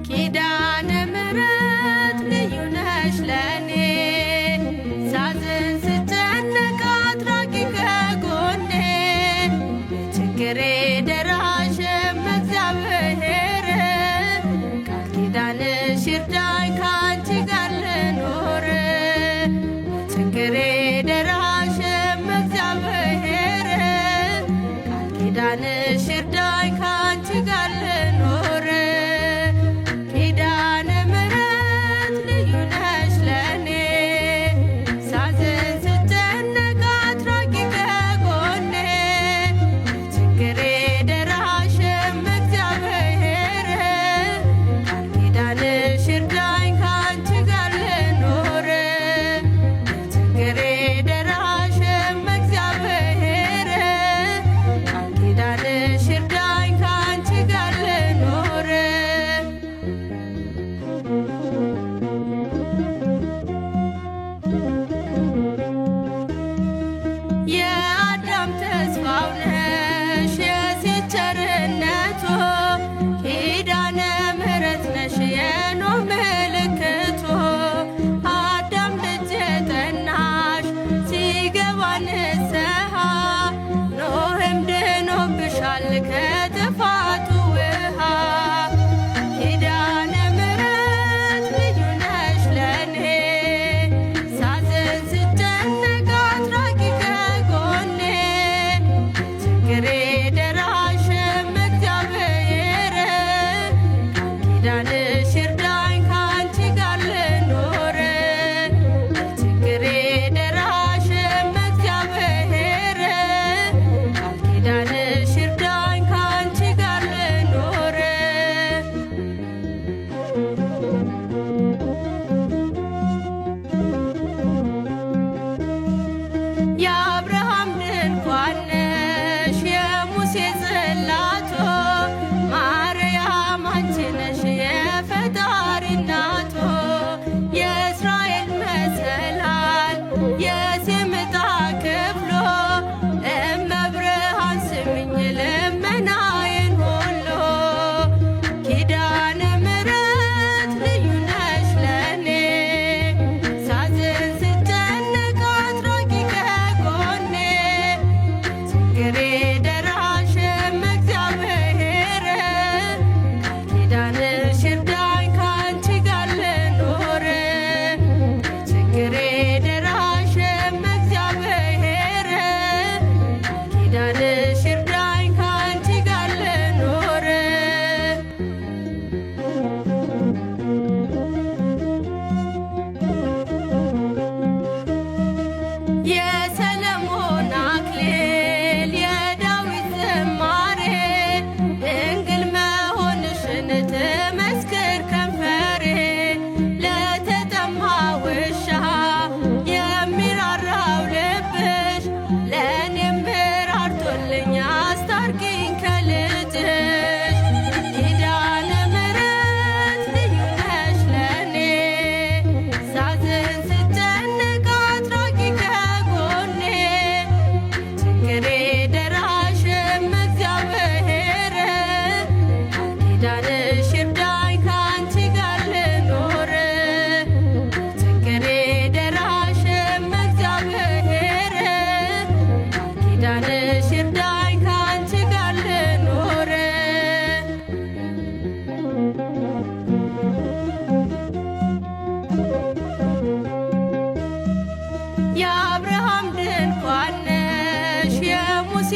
ኪዳነ ምሕረት ልዩ ነሽ ለኔ ሳዝን ስጨነቅ አትራቂ ከጎኔ በችግሬ ደራሽም እግዚአብሔር ቃል ኪዳንሽ ይርዳኝ ካንቺ ጋር ልኖር በችግሬ ደራሽም እግዚአብሔር ቃል ኪዳንሽ ይርዳኝ ካንቺ ጋር ልኖር ኪዳነ ምሕረት ልዩ ነሽ ለኔ ሳዝን ስጨነቅ አትራቂ ከጎኔ በችግሬ ደራሽም እግዚአብሔር ቃል ኪዳንሽ ይርዳኝ ካንቺ ጋር ልኖር በችግሬ ደራሽም እግዚአብሔር ቃል ኪዳንሽ ይርዳኝ ካንቺ ጋር ልኖር የአዳም ተስፋው ነሽ የሴት ቸርነቱ ኪዳነ ምሕረት ነሽ የኖህ ምልክቱ አዳም ልጅ ጠናሽ ሲገባ ንስሐ ኖህም ድኖብሻል ከጥፋቱ ውሃ ኪዳነ ምሕረት ልዩ ነሽ ለኔ ሳዝን ስጨነቅ አትራቂ ከጎኔ በችግሬ ደራሽም እግዚአብሔር ቃል ኪዳንሽ ይርዳኝ ካንቺ ጋር ልኖር በችግሬ ደራሽም እግዚአብሔር ቃል ኪዳንሽ ይርዳኝ ካንቺ ጋር ልኖር የአብርሃም ድንኳን ነሽ የሙሴ ጽላቶ ማርያም አንቺ ነሽ የፈጣሪ እናቶ የእስራኤል መሰላል የሴም ዕጣ ክፍሎ እመብርሃን ስሚኝ ልመናዬን ሁሉ ኪዳነ ምሕረት ልዩ ነሽ ለኔ ሳዝን ስጨነቅ አትራቂ ከጎኔ በችግሬ ደራሽም እግዚአብሔር ቃል ኪዳንሽ ይርዳኝ ካንቺ ጋር ልኖር በችግሬ ደራሽም እግዚአብሔር ቃል ኪዳንሽ ይርዳኝ ካንቺ ጋር ልኖር የሰለሞን አክሊል የዳዊት ዝማሬ ድንግል መሆንሽን ትመስክር ከንፈሬ ለተጠማ ውሻ የሚራራው ልብሽ ለእኔም ራርቶልኝ አስታርቂኝ ከልጅሽ ኪዳነ ምሕረት ልዩ ነሽ ለኔ ሳዝን ስጨነቅ አትራቂ ከጎኔ በችግሬ ደራሽም እግዚአብሔር ቃል ኪዳንሽ ይርዳኝ ካንቺ ጋር ልኖር በችግሬ ደራሽም እግዚአብሔር ቃል ኪዳንሽ ይርዳኝ ካንቺ ጋር ልኖር የአብርሃም ድንኳን ነሽ የሙሴ